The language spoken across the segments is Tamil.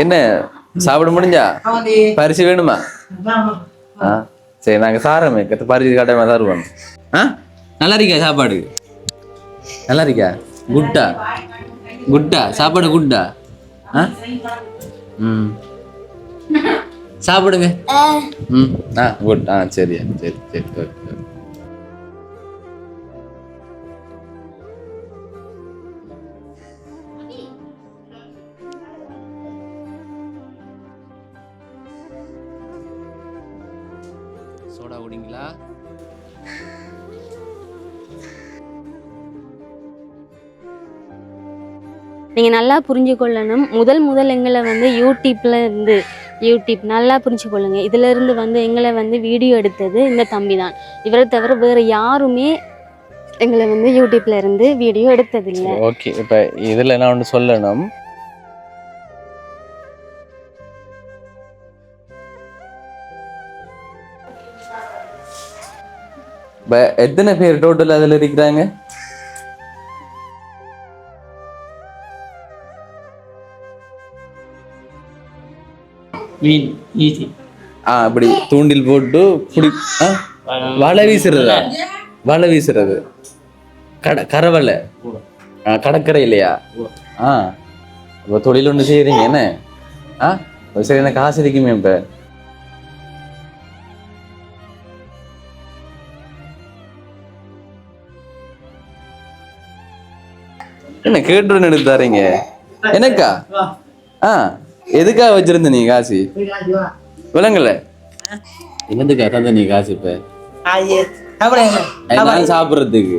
என்ன சாப்பிட முடிஞ்சா பரிசு வேணுமா? சரி நாங்க சாரமே பரிசு காட்டாம தருவோம். நல்லா இருக்கா சாப்பாடு? நல்லா இருக்கா? குட்டா குட்டா சாப்பாடு குட்டா? ம் சாப்பிடுங்க. ம் குட். சரியா சரி சரி ஓகே. சோடா குடிங்களா? நீங்க நல்லா புரிஞ்சு கொள்ளணும். முதல் எங்களை வந்து யூடியூப் நல்லா புரிஞ்சு கொள்ளுங்க. இதுல இருந்து வந்து எங்களை வந்து வீடியோ எடுத்தது இந்த தம்பி தான். இவரை தவிர வேற யாருமே எங்களை வந்து யூடியூப்ல இருந்து வீடியோ எடுத்ததில்லை. ஓகே, இப்ப இதுல நான் ஒன்று சொல்லணும். எத்தனை பேர் டோட்டல் அதுல இருக்கிறாங்க? அப்படி தூண்டில் போட்டு வலை வீசுறதா? வலை வீசுறது கரவலை கடற்கரை இல்லையா? இப்போ தொழில் ஒன்று செய்யறீங்க என்ன? சரி, எனக்கு காசு இருக்குமே. இப்ப என்ன கேட்டு எடுத்து தரீங்க எனக்கா? எதுக்காக வச்சிருந்த நீ காசு? விளங்கல என்னதுக்கா தந்த நீ காசு? இப்ப சாப்பிடுறதுக்கு.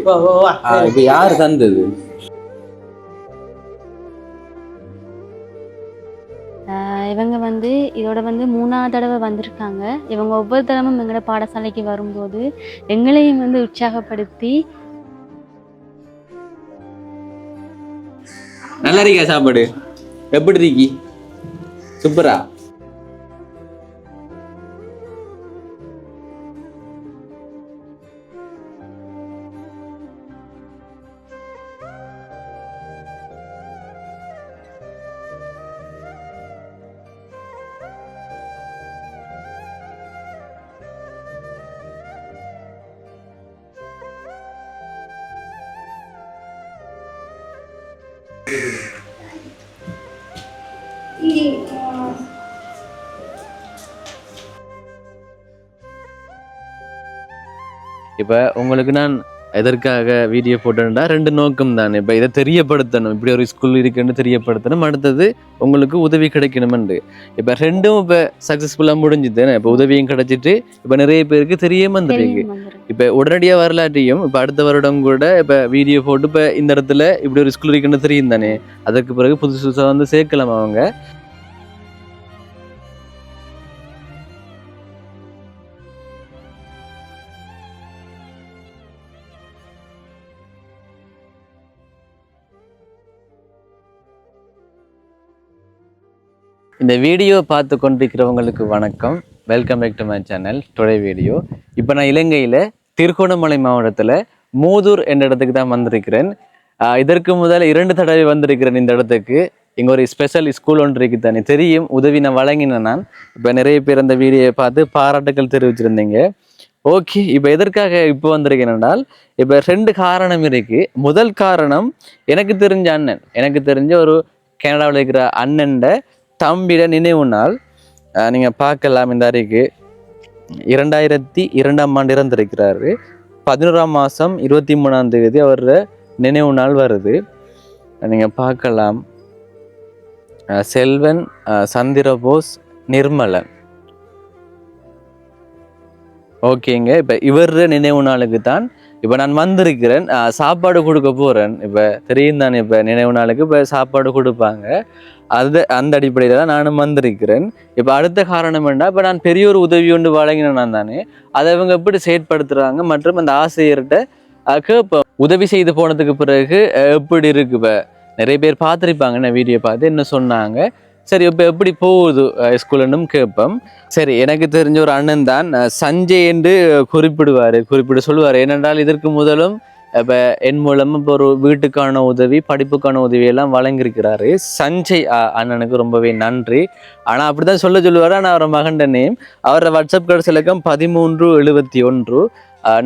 இப்ப யாரு தந்தது? இவங்க வந்து இதோட வந்து 3ஆவது தடவை வந்திருக்காங்க. இவங்க ஒவ்வொரு தடவும் எங்களோட பாடசாலைக்கு வரும்போது எங்களையும் வந்து உற்சாகப்படுத்தி. நல்லா இருக்கா சாப்பாடு? எப்படி இருக்கி? சூப்பரா? இப்ப உங்களுக்கு நான் எதற்காக வீடியோ போட்டேன்டா 2 நோக்கம் தானே. இப்ப இதை தெரியப்படுத்தணும், இப்படி ஒரு ஸ்கூல் இருக்குன்னு தெரியப்படுத்தணும், அடுத்தது உங்களுக்கு உதவி கிடைக்கணும்னு. இப்ப 2ம் இப்ப சக்சஸ்ஃபுல்லா முடிஞ்சுது. இப்ப உதவியும் கிடைச்சிட்டு இப்ப நிறைய பேருக்கு தெரிய வந்துருக்கு. இப்ப உடனடியா வரலாற்றையும் இப்ப அடுத்த வருடம் கூட இப்ப வீடியோ போட்டு இப்ப இந்த இடத்துல இப்படி ஒரு ஸ்கூல் இருக்குன்னு தெரியும் தானே. அதற்கு பிறகு புதுசு புதுசா வந்து சேர்க்கலாம் அவங்க. இந்த வீடியோ பார்த்து கொண்டிருக்கிறவங்களுக்கு வணக்கம். Welcome back to my channel. Today video இப்போ நான் இலங்கையில் திருகோணமலை மாவட்டத்தில் மூதூர் என்ற இடத்துக்கு தான் வந்திருக்கிறேன். இதற்கு முதல் 2 தடவை வந்திருக்கிறேன் இந்த இடத்துக்கு. இங்கே ஒரு ஸ்பெஷல் ஸ்கூல் ஒன்று இருக்கு தானே தெரியும். உதவி நான் வழங்கினேன். நான் இப்போ நிறைய பேர் அந்த வீடியோவை பார்த்து பாராட்டுகள் தெரிவிச்சிருந்தீங்க. ஓகே, இப்போ எதற்காக இப்போ வந்திருக்கேன் என்றால் இப்போ 2 காரணம் இருக்கு. முதல் காரணம், எனக்கு தெரிஞ்ச ஒரு கனடாவில் இருக்கிற அண்ணன்ட தம்பிட நினைவு நாள். நீங்க பார்க்கலாம். இந்த அறிக்கை 2002ஆம் ஆண்டு இறந்திருக்கிறாரு. 11ஆம் மாதம் 23ஆம் தேதி அவர் நினைவு நாள் வருது. நீங்க பார்க்கலாம். செல்வன் சந்திரபோஸ் நிர்மலன். ஓகேங்க, இப்ப இவர் நினைவு நாளுக்கு தான் இப்ப நான் வந்திருக்கிறேன். சாப்பாடு கொடுக்க போறேன். இப்ப தெரியும் தானே, இப்ப நினைவு நாளுக்கு இப்ப சாப்பாடு கொடுப்பாங்க. அந்த அடிப்படையில தான் நானும் வந்திருக்கிறேன். இப்ப அடுத்த காரணம் என்ன, இப்ப நான் பெரிய ஒரு உதவி ஒன்று வழங்கினேன் தானே, அதை அவங்க எப்படி செயற்படுத்துறாங்க மற்றும் அந்த ஆசிரியர்கிட்ட கேட்போம். உதவி செய்து போனதுக்கு பிறகு எப்படி இருக்கு? இப்ப நிறைய பேர் பார்த்துருப்பாங்க, நான் வீடியோ பார்த்து என்ன சொன்னாங்க. சரி, இப்போ எப்படி போகுது ஸ்கூலுன்னு கேட்போம். சரி, எனக்கு தெரிஞ்ச ஒரு அண்ணன் தான் சஞ்சய் என்று குறிப்பிட்டு சொல்லுவார். ஏனென்றால் இதற்கு முதலும் இப்போ என் மூலமாக இப்போ ஒரு வீட்டுக்கான உதவி படிப்புக்கான உதவி எல்லாம் வழங்கியிருக்கிறாரு சஞ்சய் அண்ணனுக்கு ரொம்பவே நன்றி. ஆனால் அப்படிதான் சொல்லுவார். ஆனால் அவர் மகண்ட நேம் அவரோட வாட்ஸ்அப் கடைசி இலக்கம் 1371.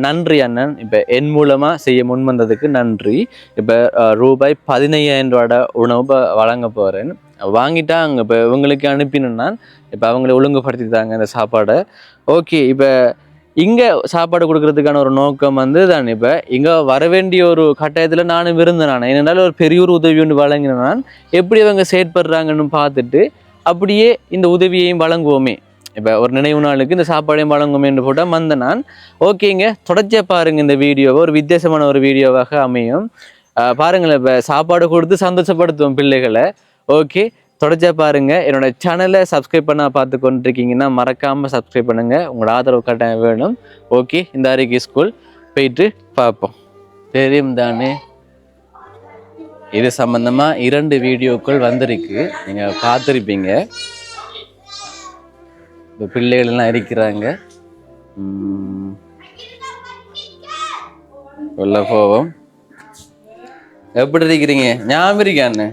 நன்றி அண்ணன். இப்போ என் மூலமாக செய்ய முன் வந்ததுக்கு நன்றி. இப்போ ரூபாய் 15,000 உணவு வழங்க போகிறேன். வாங்கிட்டா அங்கே இப்போ இவங்களுக்கு அனுப்பினேன் நான். இப்போ அவங்கள ஒழுங்குபடுத்திட்டாங்க இந்த சாப்பாடை. ஓகே, இப்போ இங்கே சாப்பாடு கொடுக்கறதுக்கான ஒரு நோக்கம் வந்து தான். இப்போ இங்கே வர வேண்டிய ஒரு கட்டாயத்தில் நானும் இருந்தேன். நான் என்னென்னாலும் ஒரு பெரிய ஒரு உதவி ஒன்று வழங்கினேன் நான். எப்படி அவங்க செயற்படுறாங்கன்னு பார்த்துட்டு அப்படியே இந்த உதவியையும் வழங்குவோமே, இப்போ ஒரு நினைவு நாளுக்கு இந்த சாப்பாடையும் வழங்குவோமேன்னு போட்டால் வந்த நான். ஓகேங்க, தொடர்ச்சியாக பாருங்கள் இந்த வீடியோவை. ஒரு வித்தியாசமான ஒரு வீடியோவாக அமையும். பாருங்களேன், இப்போ சாப்பாடு கொடுத்து சந்தோஷப்படுத்துவோம் பிள்ளைகளை. ஓகே, தொடர்ச்சியாக பாருங்கள். என்னோட சேனலை சப்ஸ்கிரைப் பண்ண பார்த்து கொண்டிருக்கீங்கன்னா மறக்காமல் சப்ஸ்கிரைப் பண்ணுங்கள். உங்களோட ஆதரவு கட்டாயம் வேணும். ஓகே, இந்த அறிக்கை ஸ்கூல் போயிட்டு பார்ப்போம். தெரியும் தானே, இது சம்பந்தமாக 2 வீடியோக்கள் வந்திருக்கு, நீங்கள் பார்த்துருப்பீங்க. இப்போ பிள்ளைகள் எல்லாம் இருக்கிறாங்க. உள்ள போவோம். எப்படி இருக்கிறீங்க? ஞாபகம் இருக்கான்னு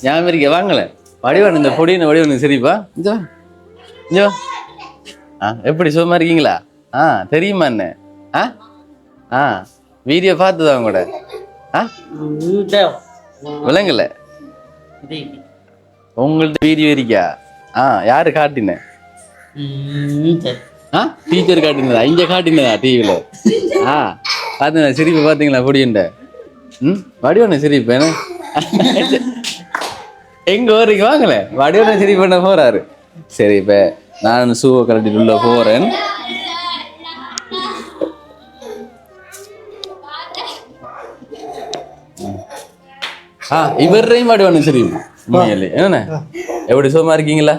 ஞாபகம் இருக்க? வாங்கல வடிவான் இந்த பொடின்னு வடிவனு சரிப்பா. இஞ்சோ எப்படி சுகமா இருக்கீங்களா? தெரியுமா என்ன? வீடியோ பார்த்துதான் கூட விளங்கல. உங்கள்ட்ட வீடியோ இருக்கா? யாரு காட்டின? டீச்சர் காட்டினதா? இங்க காட்டினதா டிவியில? பாத்தீங்களா சிரிப்பு? பாத்தீங்களா பொடியுண்ட? வடிவன சிரிப்பு என்ன? எங்க வரீங்க? வாங்கல வடிவன சிரிப்பு பண்ண போறாரு. சரி, இப்ப நான் ஷூவை கழட்டிட்டு உள்ள போறேன். இவரையும் வடிவன சிரிப்பு உண்மையிலே என்ன? எப்படி சுகமா இருக்கீங்களா?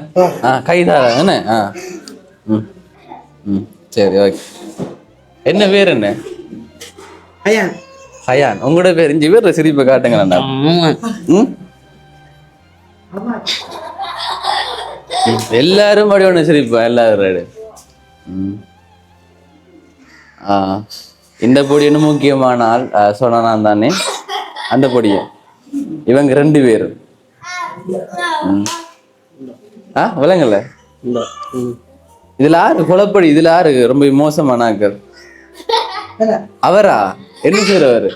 கைதாரா என்ன? சரி, ஓகே. என்ன பேர் என்ன? ஹயான். உங்களோட பேர்? இஞ்சி பேர் சிரிப்பை காட்டுங்க. எல்லாரும் வடிவன சிரிப்பா எல்லாரும். இந்த பொடியன்னு முக்கியமான ஆள் சொன்னா தானே அந்த பொடிய. இவங்க 2 பேரும் விளங்கல. இதுல யாரு குழப்படி? இதுல யாரு ரொம்ப மோசமான ஆக்கள்? அவரா? என்ன செய்யறவரு?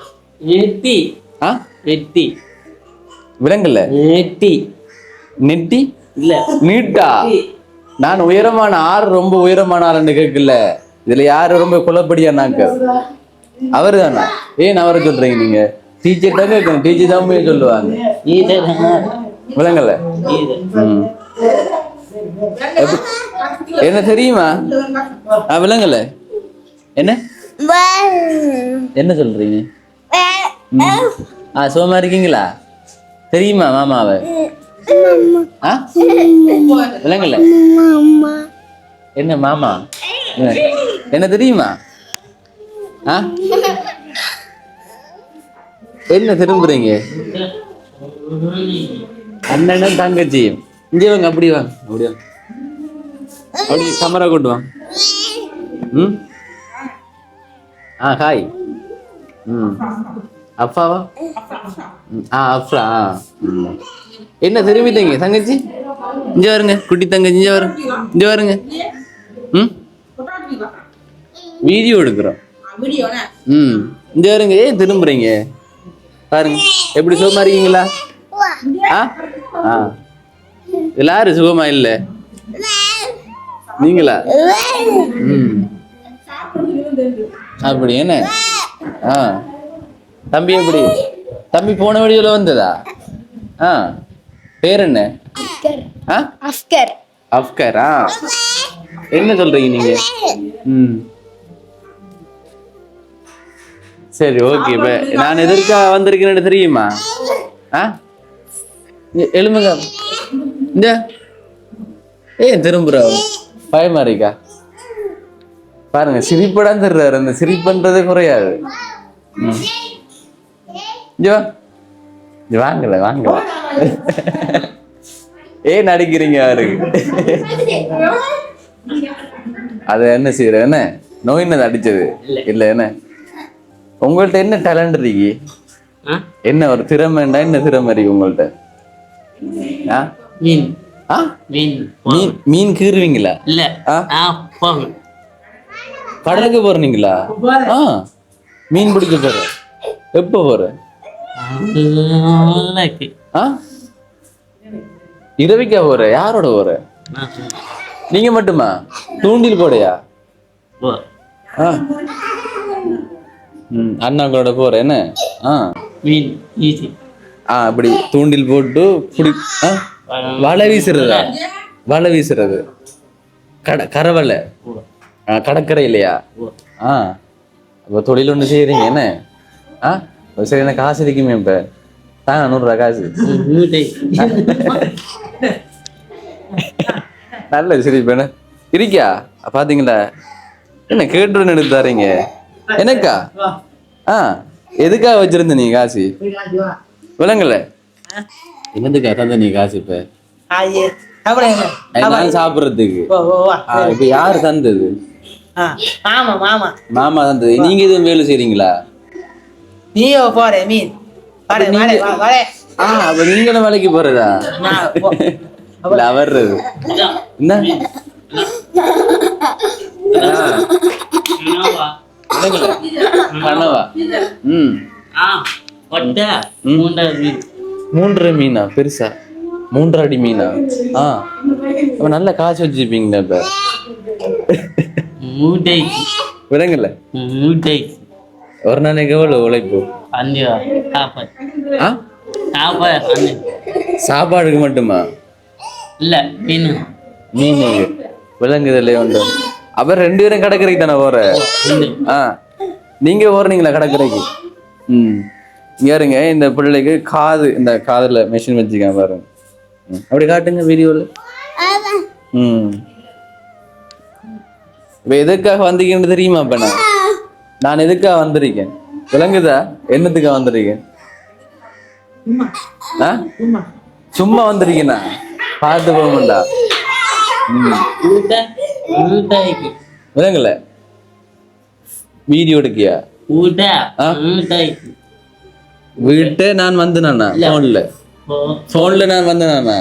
விளங்கல. நெட்டி இல்ல நீட்டா? நான் உயரமான ஆறு, ரொம்ப உயரமான ஆறுன்னு கேட்கல. இதுல யாரு ரொம்ப குழப்படியான ஆக்கள்? அவரு தானா? ஏன் அவரை சொல்றீங்க நீங்க? டீச்சர் தான் கேட்கணும். டீச்சர் தான் சொல்லுவாங்க. விளங்கல. என்ன தெரியுமா? விளங்கல. என்ன என்ன சொல்றீங்க? சுகமா இருக்கீங்களா? தெரியுமா மாமாவை? விளங்கல. என்ன மாமா? என்ன தெரியுமா? என்ன திரும்புறீங்க? அண்ணனும் தங்கச்சியும். இங்கே வாங்க, அப்படி வாங்க, அப்படி வாங்க, அப்படி கேமரா கொண்டு வாங்க. ஹாய். அப்பாவா? அப்ரா. என்ன திரும்பிட்டீங்க தங்கச்சி? இங்க வருங்க, குட்டி தங்கச்சி இங்க வருங்க, இங்க வருங்க. வீடியோ எடுக்கிறோம். இங்க வருங்க. ஏன் திரும்புறீங்க? பாருங்க எப்படி சுகமா இருக்கீங்களா? எல்லாரும் சுகமா இல்ல? நீங்களா? அப்படி என்ன? தம்பி எப்படி? தம்பி போன வீடியோல வந்ததா? பேர் என்ன? அஃப்கர். என்ன சொல்றீங்க நீங்க? சரி, ஓகே. இப்ப நான் எதற்கா வந்திருக்கேன்னு தெரியுமா? எழுமுங்க. இந்த ஏன் திரும்புற? பயமா இருக்கா? பாருங்க, சிரிப்படான்னு தர்றாரு. அந்த சிரிப்புன்றது குறையாது. வாங்கல வாங்கல. ஏன் நடிக்கிறீங்க? அவருக்கு அது என்ன செய்யற? என்ன நோயினது அடிச்சது இல்ல? என்ன உங்கள்ட்ட என்ன டேலண்ட் இருக்கு? என்ன ஒரு திறமைண்டா என்ன திறமை இருக்கு உங்கள்ட்ட? மீன் மீன் மீன் கீறுவீங்களா? இல்ல கடலுக்கு போறீங்களா? மீன் பிடிக்க போற? எப்போ போற? இரவிக்கா போற? யாரோட போற? நீங்க மட்டுமா? தூண்டில் போடையா? அண்ணாக்களோட போற என்ன? மீன் ஈஸி. அப்படி தூண்டில் போட்டு வலை வீசுறதா? வலை வீசுறது கரவலை கடற்கரை இல்லையா? அப்ப தொழில் ஒண்ணு செய்யறீங்க என்ன? சரி, என்ன காசு இருக்குமே இப்ப தாங்க 100 ரூபா காசு. நல்லது. சரி, இப்ப என்ன இருக்கியா பாத்தீங்களா? என்ன கேட்டு எடுத்து தரீங்க எனக்கா? எதுக்காக வச்சிருந்த நீ காசு? விளங்கல என்னதுக்கா தந்த நீ காசு? இப்ப சாப்பிடுறதுக்கு. இப்ப யாரு தந்தது? மாமா தந்தது. நீங்க எதுவும் வேலை செய்றீங்களா? அப்ப நீங்களும் வேலைக்கு போறதா? வர்றது என்ன? கனவா? 3 மீனா? பெருசா 3 அடி மீனா? அப்ப நல்ல காசு வச்சிருப்பீங்களா? இப்ப விலங்குல ஒரு நாளைக்கு எவ்வளவு உழைப்பு? சாப்பாடுக்கு மட்டுமா? இல்ல மீனுக்கு விலங்குதல்ல உண்டு. அப்புறம் 2 பேரும் கடற்கரைக்கு தானே போற? நீங்க போறீங்களா கடற்கரைக்கு? இங்க இருங்க. இந்த பிள்ளைக்கு காது, இந்த காதுல மெஷின் வச்சுக்க பாருங்க. அப்படி காட்டுங்க வீடியோல. இப்ப எதுக்காக வந்தீங்கன்னு தெரியுமா? இப்ப நான் எதுக்காக வந்திருக்கேன் விளங்குதா? என்னத்துக்காக வந்திருக்கேன்? சும்மா வந்திருக்கேனா? பார்த்து போகணும்டா. விளங்கல வீடியோ எடுக்கியா? வீட்டை நான் வந்தேனா? போன்ல நான் வந்தேனா?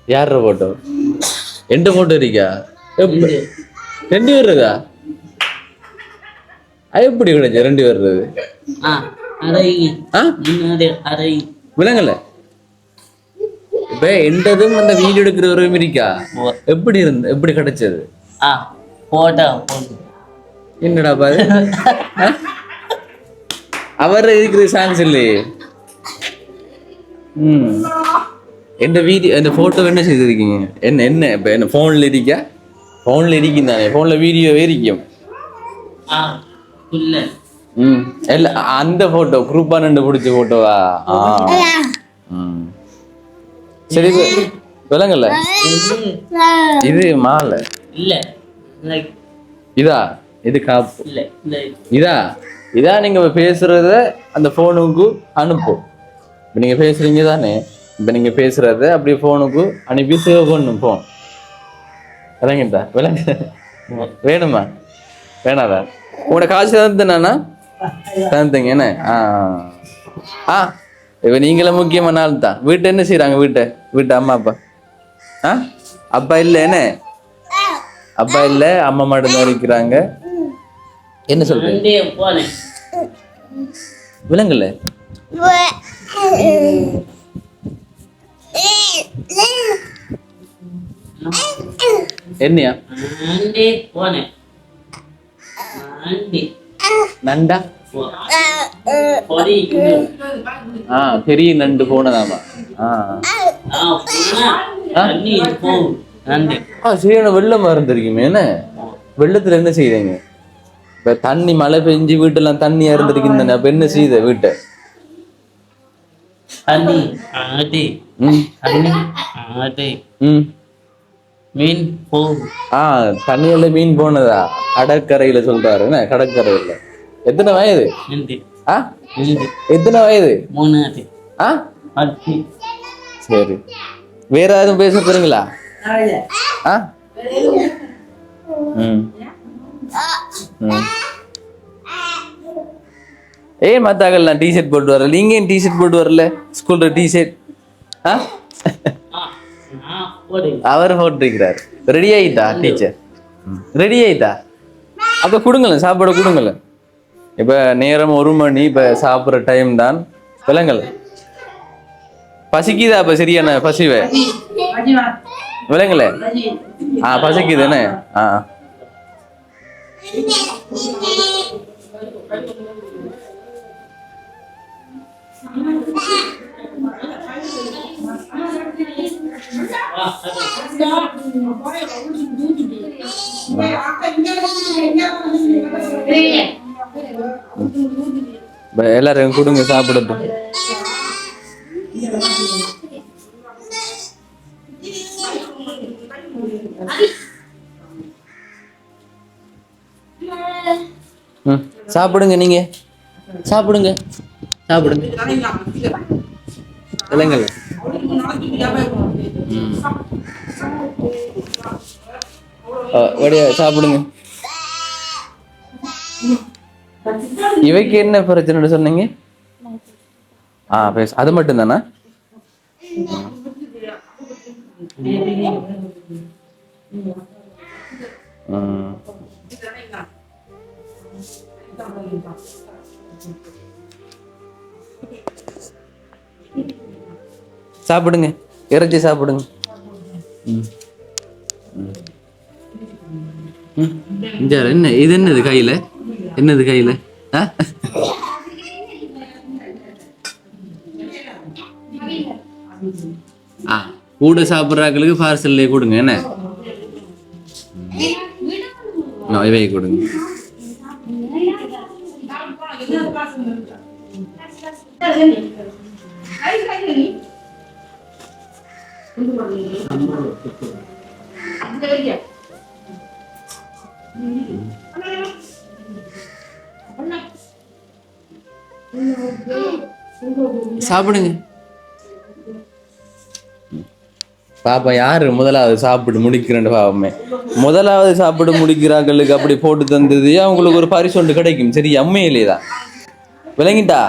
யார போட்டோ? எந்த போட்டோ இருக்கா? 2 பேர் இருக்கா? எப்படி கிடைச்ச 2 பேர் இருக்கு? விளங்கல இப்ப எந்ததும் அந்த வீடியோ எடுக்கிறவரும் இருக்கா? எப்படி கிடைச்சது? என்னடா பாரு, அவர் இருக்கிற சான்ஸ் இல்லையே. எந்த வீடியோ, இந்த போட்டோ என்ன செய்திருக்கீங்க? என்ன இப்ப என்ன போன்ல இருக்கா? போன்ல இருக்கும் தானே, போன்ல வீடியோவே இருக்கும். இல்ல அந்த போட்டோ குரூப்பா 2 பிடிச்ச போட்டோவா? சரி விளங்கல. இது மாலை இல்ல, இதா? இது காப்பு இதா? நீங்க பேசுறத அந்த போனுக்கு அனுப்பும். இப்ப நீங்க பேசுறீங்க தானே, இப்ப நீங்க பேசுறத அப்படியே போனுக்கு அனுப்பி சேவ் பண்ணும் போன். விளங்கிட்டா? விளங்க வேணுமா? வேணாதா? உங்களோட காசு தந்துனானா? தந்துங்க என்ன? இப்ப நீங்களும் முக்கியமான ஆள் தான். வீட்டை என்ன செய்யறாங்க? வீட்டு அம்மா அப்பா? அப்பா இல்ல என்ன? அப்பா இல்ல, அம்மா மட்டும்தான் இருக்கிறாங்க. என்ன சொல்றீங்க? விலங்குல என்னையா? நண்டா? பெரிய நண்டு போனதாமா? சரியான வெள்ளமா இருந்திருக்குமே. என்ன வெள்ளத்துல என்ன செய்யறீங்க? இப்ப தண்ணி மழை பெஞ்சு வீட்டெல்லாம் தண்ணியா இருந்திருக்குன்னு அப்ப என்ன செய்த வீட்டை? தண்ணியில மீன் போனதா? கடற்கரையில சொல்றாரு என்ன? கடற்கரையில எத்தனை வயது? எத்தனை வயது? 3. சரி, வேற எதுவும் பேச போறீங்களா? ம். ஏன் மத்தாக்கள் நான் டிஷர்ட் போட்டு வரல, நீங்க ஏன் டிஷர்ட் போட்டு வரல ஸ்கூல்ல டிஷர்ட்? அவர் போட்டிருக்கிறார். ரெடி ஆயிட்டா டீச்சர்? ரெடி ஆயிட்டா? அப்ப கொடுங்களேன், சாப்பாடு கொடுங்களேன். இப்ப நேரம் 1 மணி, இப்ப சாப்பிட்ற டைம் தான். விலங்கல் பசிக்குதா? அப்ப சரியான பசிவே விலங்கல. பசிக்குது என்ன? எல்லாரும் கொடுங்க சாப்பிடட்டும். சாப்பிடுங்க, நீங்க சாப்பிடுங்க, சாப்பிடுங்க. இல்லைங்கல்ல சாப்பிடுங்க. இவைக்கு என்ன பிரச்சனை சொன்னீங்க? பேச அது மட்டும் தானா? சாப்பிடுங்க, இறைச்சி சாப்பிடுங்க. என்ன இது? என்னது கையில? என்னது கையில? கூட சாப்பிட்றாக்களுக்கு பார்சல்லே கொடுங்க. என்ன இவை கொடுங்க. சாப்பிடுங்க. பாப்பா யாரு முதலாவது சாப்பிட்டு முடிக்கிறேன்? பாவமே முதலாவது சாப்பிட்டு முடிக்கிறாங்களுக்கு அப்படி போட்டு தந்தது அவங்களுக்கு ஒரு பரிசு ஒன்று கிடைக்கும். சரி, அம்மையிலேதான் விளங்கிட்டா?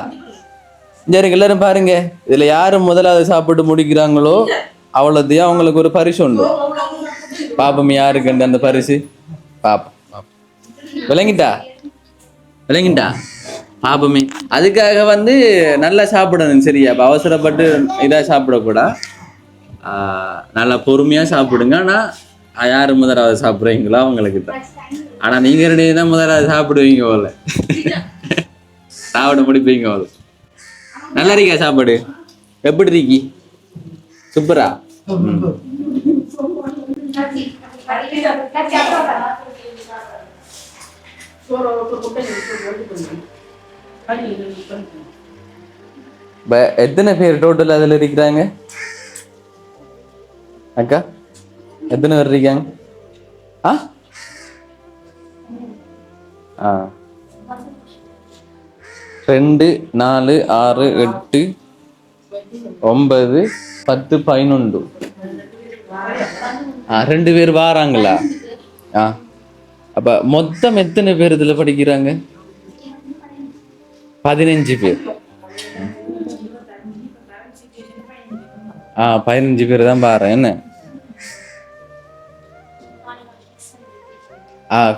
சரி, எல்லாரும் பாருங்க, இதுல யாரு முதலாவது சாப்பிட்டு முடிக்கிறாங்களோ அவ்வளோத்தையும் அவங்களுக்கு ஒரு பரிசு உண்டு. பாப்பம் யாருக்கு அந்த பரிசு? பாப்பா விளங்கிட்டா? விளங்கிட்டா? பாப்பமே அதுக்காக நல்லா சாப்பிடணும். சரியா? அவசரப்பட்டு இதா சாப்பிடக்கூடா. நல்லா பொறுமையா சாப்பிடுங்க. ஆனா யாரு முதலாவது சாப்பிடுறீங்களோ அவங்களுக்கு தான். ஆனா நீங்க 2 தான் முதலாவது சாப்பிடுவீங்க போல, சாப்பிட முடிப்பீங்க போல. நல்லா இருக்கா சாப்பாடு? எப்படி இருக்கி? சூப்பரா? எத்தனை பேர் டோட்டல் அதுல இருக்கிறாங்க அக்கா? எத்தனை பேர் இருக்காங்க? 2 4 6 8 9 10 11. 2 பேர் வாராங்களா? அப்ப மொத்தம் எத்தனை பேர் இதுல படிக்கிறாங்க? 15 பேர். 15 பேர் தான் பாரு. என்ன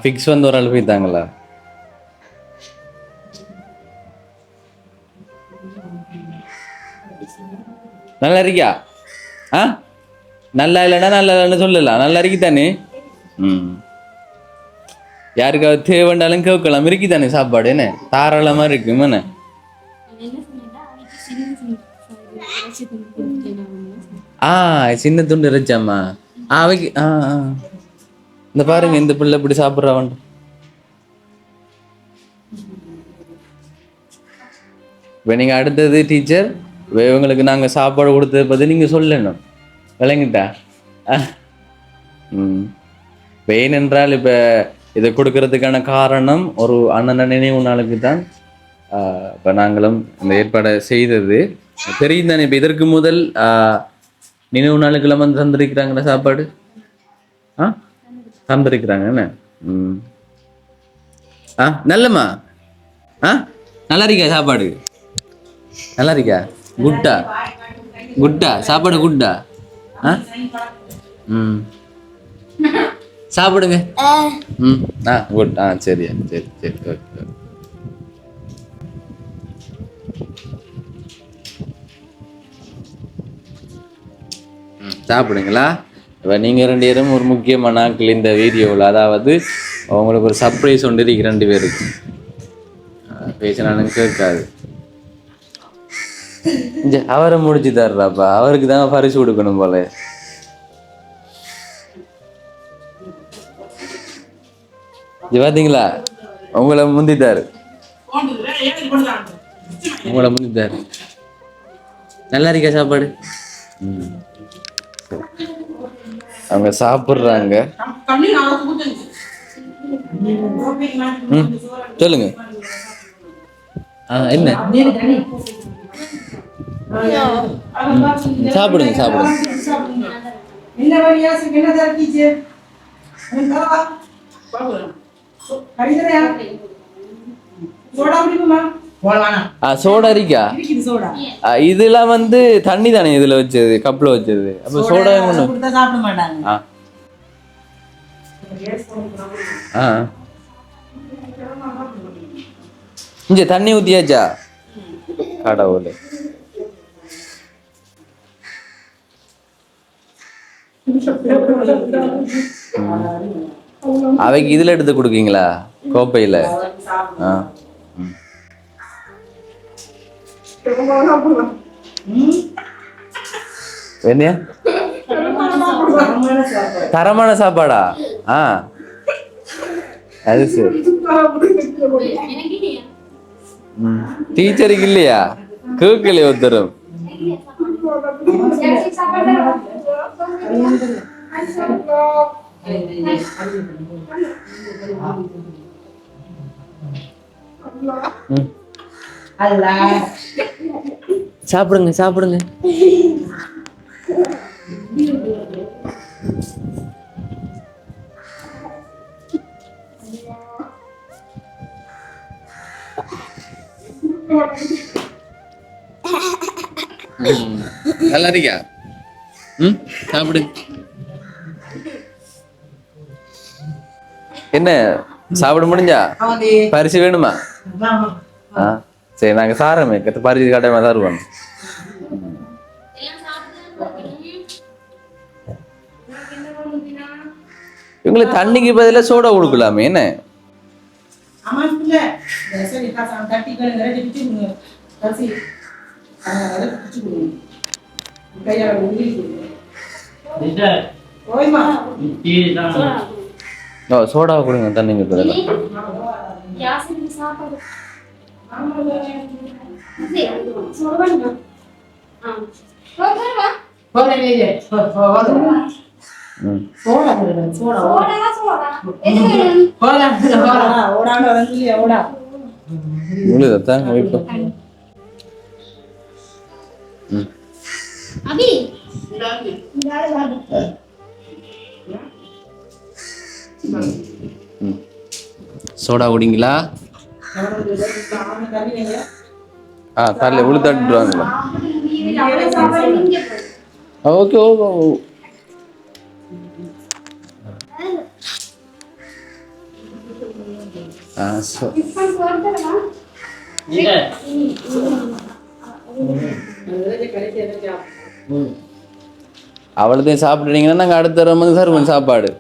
ஃபிக்ஸ் ஒரு ஆள் போய்த்தாங்களா? நல்லா இருக்கியா? நல்லா இல்லைன்னா நல்லா இல்லைன்னு சொல்லலாம். நல்லா இருக்குதானே? யாருக்காவது தேவைண்டாலும் கேட்கலாம். இருக்குதானே சாப்பாடு? என்ன தாராளமா இருக்கு. என்ன சின்ன துண்டு இறைச்சாமா அவைக்கு? இந்த பாருங்க, இந்த பிள்ளை இப்படி சாப்பிட்றவன். இப்ப நீங்க அடுத்தது டீச்சர், இவங்களுக்கு நாங்க சாப்பாடு கொடுத்ததை பத்தி நீங்க சொல்லணும். விளங்கிட்டா? ஏனென்றால் இப்ப இதை கொடுக்கறதுக்கான காரணம் ஒரு அண்ணன் நினைவு நாளுக்கு தான் இப்ப நாங்களும் இந்த ஏற்பாடை செய்தது. தெரியும் தானே? இப்ப இதற்கு முதல் நினைவு நாளுக்கெல்லாம் தந்திருக்கிறாங்களா சாப்பாடு? தந்திருக்கிறாங்க. என்ன நல்லம்மா நல்லா இருக்கா சாப்பாடு நல்லா இருக்கா குட்டா குட்டா சாப்பாடு குட்டா ம் சாப்பிடுங்க ம் குட் சரியா சரி சரி ஓகே சாப்பிடுங்களா இப்போ நீங்கள் 2 பேரும் ஒரு முக்கியமான ஆட்கள் இந்த வீடியோவில், அதாவது உங்களுக்கு ஒரு சர்ப்ரைஸ் ஒன்று இருக்கு 2 பேருக்கு. பேசினாலும் கேட்காது. அவரை முடிச்சு தர்றாப்பா, அவருக்கு தான் பரிசு கொடுக்கணும் போல. பார்த்தீங்களா, உங்களை முந்திட்டாரு. நல்லா இருக்கா சாப்பாடு? அவங்க சாப்பிடுறாங்க. சொல்லுங்க. என்ன சாப்பிடுங்க சாப்பிடுங்க. சோடா இருக்கா? இதெல்லாம் வந்து தண்ணி தானே இதுல வச்சது, கப்ல வச்சது. அப்ப சோடா சாப்பிட மாட்டாங்க. இங்க தண்ணி ஊத்தியாச்சா? கடவுளே. அவைக்கு இதுல எடுத்து கொடுக்கீங்களா கோப்பையில? என்னையா தரமான சாப்பாடா? அது சரி. டீச்சருக்கு இல்லையா? கேட்கலையே ஒருத்தரும். சாப்பிடுங்க சாப்பிடுங்க. நல்லா இருக்கா? சாப்பிடு. என்ன சாப்பிட முடிஞ்சா? பரிசு வேணுமா? சரி, நாங்க சாரமே பரிசு கட்டாயமா தருவோம். இவங்களுக்கு தண்ணிக்கு பதிலா சோடா கொடுக்கலாமே. என்ன சோடா கொடுங்க தண்ணிக்கு பதிலா. சோடா குடிங்களா? தரல உளு தட்டுவாங்களா? Okay okay. அவ்வளோதையும் சாப்பிட்டீங்கன்னா நாங்கள் அடுத்த தடவை வந்து தருவோம் சாப்பாடு.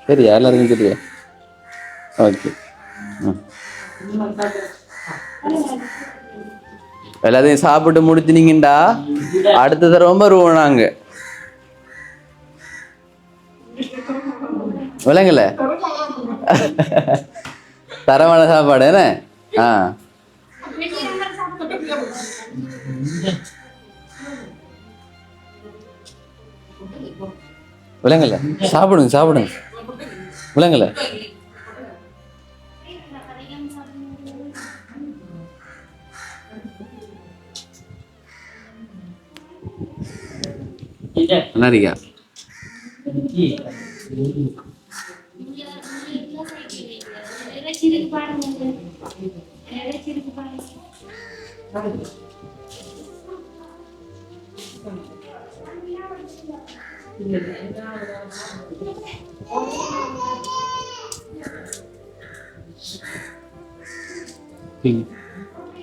சரியா? எல்லாருக்கும் சரியா? ஓகே. எல்லாத்தையும் சாப்பிட்டு முடிச்சுனீங்கடா, அடுத்த தடவை வருவோம் நாங்க. விளங்கல? தரமான சாப்பாடு என்ன? விளங்கல? சாப்பிடுங்க சாப்பிடுங்க. விளங்கல? இல்ல நல்லா இருக்கியா?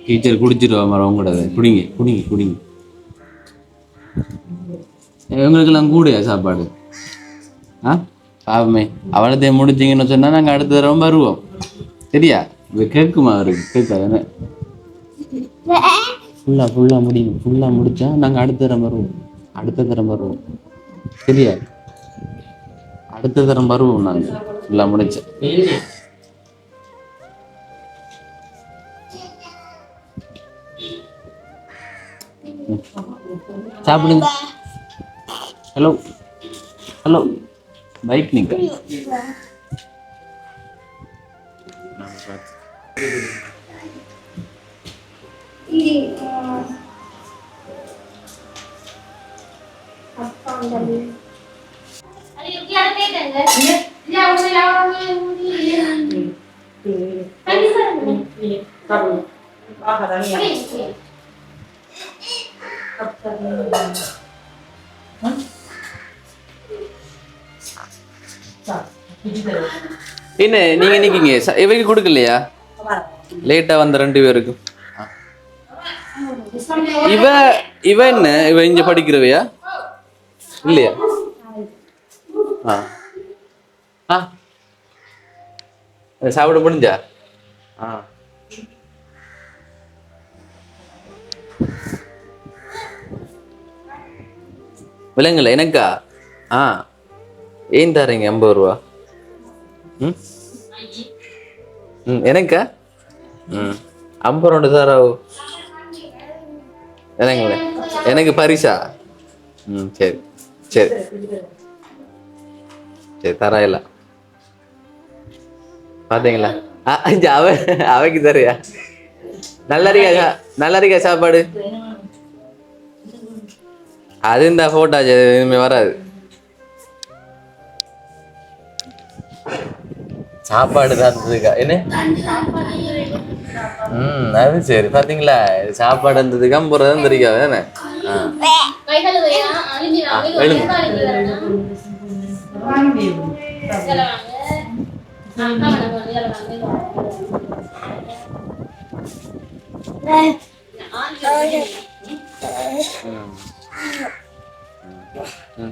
டீச்சர் குடிச்சிருவா மரம் உங்களோட குடிங்க குடிங்க குடிங்க. இவங்களுக்கெல்லாம் கூடயா சாப்பாடு? ஆ பாவமே அவளத்தை முடிச்சிங்கன்னு சொன்னால் நாங்கள் அடுத்த தடவை வருவோம். சரியா? இது கேட்குமா அவருக்கு? கேட்காது. ஃபுல்லாக முடியும். ஃபுல்லாக முடித்தா நாங்கள் அடுத்த தரம் வருவோம். அடுத்த தரம் வருவோம். சரியா? அடுத்த தரம் வருவோம் நாங்கள் ஃபுல்லாக முடிச்சேன். சாப்பிடுங்க. ஹலோ ஹலோ பைக் நிற்க என்ன நீங்க நிக்கீங்க? இவைக்கு கொடுக்கலையா? லேட்டா வந்த 2 பேருக்கு. இவ இவ என்ன இவ இங்க படிக்கிறவையா இல்லையா? சாப்பிட முடிஞ்சா? விலங்குல எனக்கா? ஏன் தரீங்க 50 ரூபா? எனக்கா? 50 ரூபா தாரா விலங்குல எனக்கு பரிசா? சரி சரி சரி தராயில்ல. பாத்தீங்களா? அவைக்கு தரையா? நல்லா இருக்கா சாப்பாடு? அது இந்த போட்டோ இனிமே வராது. சாப்பாடு தான் இருந்ததுக்கா என்ன? அது சரி. பாத்தீங்களா சாப்பாடு இருந்ததுக்கா போறதும் தெரியாது தானே.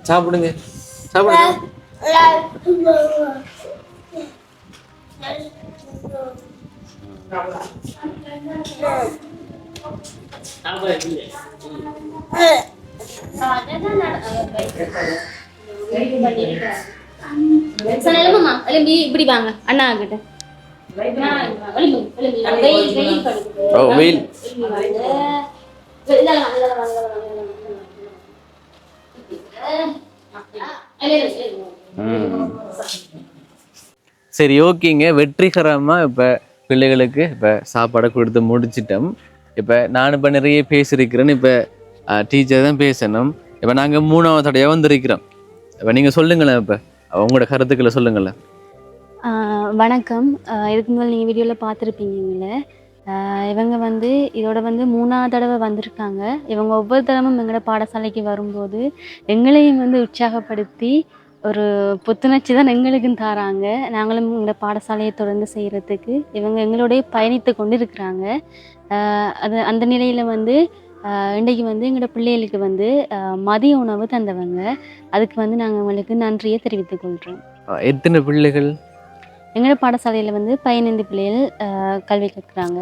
சாப்பிடுங்க சாப்பிடுங்க. இப்படி வாங்க அண்ணா கிட்ட. வெயில் சரி ஓகேங்க. வெற்றிகரமாக இப்போ பிள்ளைகளுக்கு இப்போ சாப்பாடை கொடுத்து முடிச்சிட்டோம். இப்போ நான் இப்போ நிறைய பேசியிருக்கிறேன். இப்போ டீச்சர் தான் பேசணும். இப்போ நாங்கள் 3வது தடையாக வந்திருக்கிறோம். இப்போ நீங்கள் சொல்லுங்களேன். இப்போ உங்களோட கருத்துக்களை சொல்லுங்களேன். வணக்கம். இதுக்கு முதல் நீங்கள் வீடியோவில் பார்த்துருப்பீங்களே, இவங்க வந்து இதோட வந்து 3வது தடவை வந்திருக்காங்க. இவங்க ஒவ்வொரு தடவும் எங்களோட பாடசாலைக்கு வரும்போது எங்களையும் வந்து உற்சாகப்படுத்தி ஒரு புத்துணர்ச்சி தான் எங்களுக்கும் தராங்க. நாங்களும் எங்களோட பாடசாலையை தொடர்ந்து செய்கிறதுக்கு இவங்க எங்களோடய பயணித்து கொண்டு இருக்கிறாங்க. அது அந்த நிலையில் வந்து இன்றைக்கு வந்து எங்களோட பிள்ளைகளுக்கு வந்து மதிய உணவு தந்தவங்க. அதுக்கு வந்து நாங்கள் அவங்களுக்கு நன்றியை தெரிவித்துக் கொள்கிறோம். எத்தனை பிள்ளைகள்? எங்களோட பாடசாலையில் வந்து 15 பிள்ளைகள் கல்வி கற்கிறாங்க.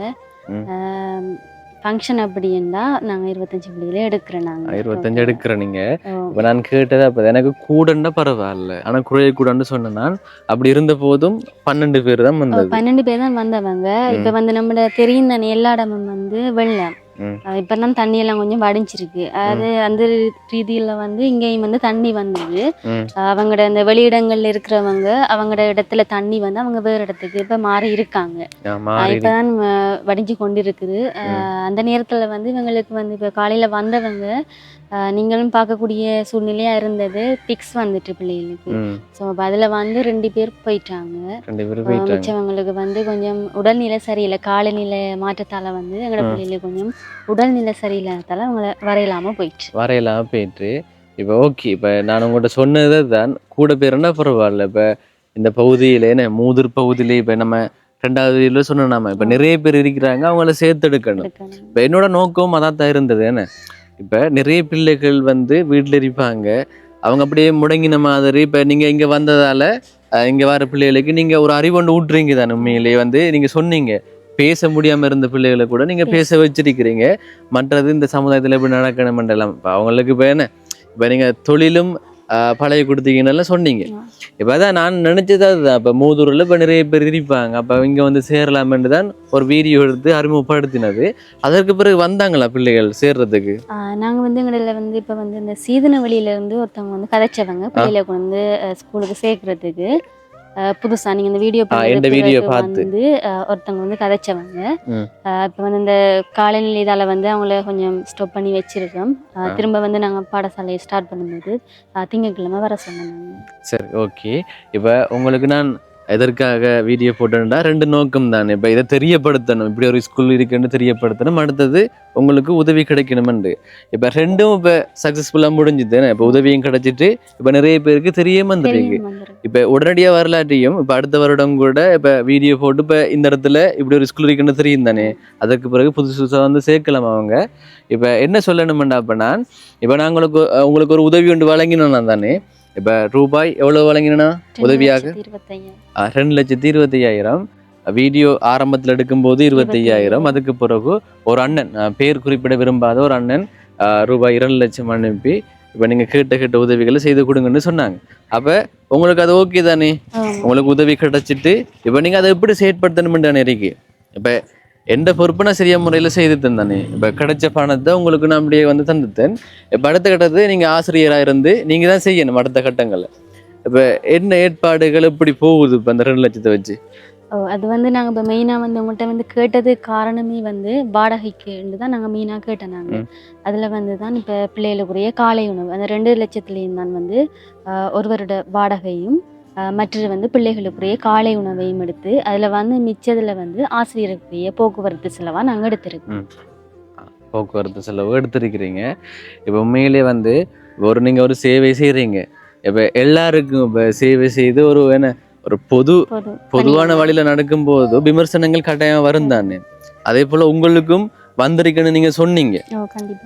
ஃபங்க்ஷன் அப்படின்னா நாங்கள் 25 பிள்ளைகளே எடுக்கிறோம். நாங்கள் 25 எடுக்கிறோம். நீங்கள் இப்போ நான் கேட்டது அப்போ எனக்கு கூடன்னா பரவாயில்ல, ஆனால் குறைய கூடன்னு சொன்னேன். நான் அப்படி இருந்த போதும் 12 பேர் தான் வந்தது. 12 பேர் தான் வந்தவங்க. இப்போ வந்து நம்மளோட தெரியும் தானே எல்லா இடமும் வந்து வெள்ளம். இப்போ தான் தண்ணியெல்லாம் கொஞ்சம் வடிஞ்சிருக்கு. அது அந்த ரீதியில் வந்து இங்கேயும் வந்து தண்ணி வந்தது. அவங்களோட அந்த வெளியிடங்கள்ல இருக்கிறவங்க அவங்களோட இடத்துல தண்ணி வந்து அவங்க வேறு இடத்துக்கு இப்போ மாறி இருக்காங்க. இப்போதான் வடிஞ்சு கொண்டு இருக்குது. அந்த நேரத்தில் வந்து இவங்களுக்கு வந்து இப்போ காலையில் வந்தவங்க நீங்களும் பார்க்கக்கூடிய சூழ்நிலையாக இருந்தது. பிக்ஸ் வந்துட்டு பிள்ளைகளுக்கு. ம். ஸோ அப்போ அதில் வந்து 2 பேர் போயிட்டாங்க. 2 பேரும் போயிட்டாங்க. மிச்சவங்களுக்கு வந்து கொஞ்சம் உடல்நிலை சரியில்லை. காலநிலை மாற்றத்தால் வந்து எங்களோட பிள்ளைகளுக்கு கொஞ்சம் உடல்நிலை சரியில்லாததால் அவங்கள வரையிலாமல் போயிடுச்சு. வரையலாம் போயிட்டு இப்போ ஓகே. இப்போ நான் உங்கள்கிட்ட சொன்னது தான் கூட பேருன்னா பரவாயில்ல. இப்போ இந்த பகுதியில் என்ன மூதூர் பகுதியிலே இப்போ நம்ம 2வது வீடியோல சொன்னோம். நாம இப்போ நிறைய பேர் இருக்கிறாங்க, அவங்கள சேர்த்தெடுக்கணும். இப்போ என்னோட நோக்கம் அதான் தான் இருந்தது. என்ன இப்போ நிறைய பிள்ளைகள் வந்து வீட்டில் இருப்பாங்க, அவங்க அப்படியே முடங்கின மாதிரி. இப்போ நீங்கள் இங்கே வந்ததால் இங்கே வர பிள்ளைகளுக்கு நீங்கள் ஒரு அறிவொண்டு ஊட்டுறீங்க தானே. உண்மையிலேயே வந்து நீங்கள் சொன்னீங்க பேச முடியாமல் இருந்த பிள்ளைகளை கூட நீங்கள் பேச வச்சிருக்கிறீங்க. மற்றது இந்த சமுதாயத்தில் எப்படி நடக்கணுமென்றலாம் இப்போ அவங்களுக்கு இப்போ என்ன இப்போ நீங்கள் தொழிலும் பழகி கொடுத்தீங்கன்னு சொன்னீங்க. இப்போ அதான் நான் நினச்சது அதுதான். இப்போ மூதூரில் இப்போ நிறைய பேர் இருப்பாங்க, அப்போ இங்கே வந்து சேரலாமென்று தான் ஒரு வீடியோ எடுத்து அறிமுகப்படுத்தினது. அதற்கு பிறகு வந்தாங்களா பிள்ளைகள் சேர்றதுக்கு? நாங்கள் வந்து எங்களில் வந்து இப்போ வந்து இந்த சீதன வழியிலேருந்து ஒருத்தவங்க வந்து கதைச்சவங்க பிள்ளைகளை கொண்டு வந்து ஸ்கூலுக்கு சேர்க்கறதுக்கு. புதுசாக நீங்கள் இந்த வீடியோ பார்த்து வந்து ஒருத்தவங்க வந்து கதைச்சவங்க. இப்போ வந்து இந்த காலநிலை இதால் வந்து அவங்கள கொஞ்சம் ஸ்டாப் பண்ணி வச்சிருக்கோம். திரும்ப வந்து நாங்கள் பாடசாலையை ஸ்டார்ட் பண்ணும்போது திங்கட்கிழமை வர சொன்னாங்க. சரி, ஓகே. இப்போ உங்களுக்கு நான் எதற்காக வீடியோ போட்டேன்டா 2 நோக்கம் தானே. இப்போ இதை தெரியப்படுத்தணும், இப்படி ஒரு ஸ்கூல் இருக்குன்னு தெரியப்படுத்தணும், அடுத்தது உங்களுக்கு உதவி கிடைக்கணுமெண்டு. இப்போ 2ம் இப்போ சக்ஸஸ்ஃபுல்லாக முடிஞ்சுது. இப்போ உதவியும் கிடைச்சிட்டு இப்போ நிறைய பேருக்கு தெரியாம வந்துருக்கு. இப்போ உடனடியாக வரலாற்றியும் இப்போ அடுத்த வருடம் கூட இப்போ வீடியோ போட்டு இப்போ இந்த இடத்துல இப்படி ஒரு ஸ்கூல் இருக்குன்னு தெரியும் தானே. அதற்கு பிறகு புதுசாக வந்து சேர்க்கலாம் அவங்க. இப்போ என்ன சொல்லணுமெண்டா, இப்போ நான் இப்போ நான் உங்களுக்கு ஒரு உதவி ஒன்று வழங்கினோன்னா தானே. இப்போ ரூபாய் எவ்வளோ வழங்கினா உதவியாக? 2,25,000. வீடியோ ஆரம்பத்தில் எடுக்கும்போது 25,000. அதுக்கு பிறகு ஒரு அண்ணன், பேர் குறிப்பிட விரும்பாத ஒரு அண்ணன் ரூபாய் 2 லட்சம் அனுப்பி இப்போ நீங்கள் கேட்ட உதவிகளை செய்து கொடுங்கன்னு சொன்னாங்க. அப்போ உங்களுக்கு அது ஓகே தானே? உங்களுக்கு உதவி கிடைச்சிட்டு இப்போ நீங்கள் அதை எப்படி செயற்படுத்தணும்னு தானே இருக்கு. இப்போ எந்த பொறுப்பு நான் சரியா முறையில் செய்து தந்தானே. இப்போ கிடைச்ச பணத்தை உங்களுக்கு நான் அப்படியே வந்து தந்துத்தேன். இப்போ அடுத்த கட்டத்தை நீங்கள் ஆசிரியராக இருந்து நீங்கள் தான் செய்யணும் அடுத்த கட்டங்களில். இப்போ என்ன ஏற்பாடுகள் எப்படி போகுது இப்போ அந்த 2 லட்சத்தை வச்சு? அது வந்து நாங்கள் இப்போ மெயினாக வந்து உங்கள்கிட்ட வந்து கேட்டது காரணமே வந்து வாடகைக்குன்னு தான் நாங்கள் மெயினாக கேட்டோம். நாங்கள் அதில் வந்து தான் இப்போ பிள்ளைகளுக்குரிய காலை உணவு அந்த 2 லட்சத்துலேயும் தான் வந்து 1 வருட வாடகையும் மற்றது வந்து பிள்ளைகளுக்குரிய காலை உணவையும் எடுத்து அதில் வந்து மிச்சத்தில் வந்து ஆசிரியருக்குரிய போக்குவரத்து செலவாக நாங்கள் எடுத்திருக்கோம். போக்குவரத்து செலவு எடுத்திருக்கிறீங்க. இப்போ உண்மையிலே வந்து நீங்கள் ஒரு சேவை செய்கிறீங்க. இப்போ எல்லாருக்கும் இப்போ சேவை செய்து ஒரு என்ன ஒரு பொதுவான வழியில் நடக்கும்போது விமர்சனங்கள் கட்டாயம் வரும் தானே. அதே போல் உங்களுக்கும் வந்திருக்குன்னு நீங்கள் சொன்னீங்க.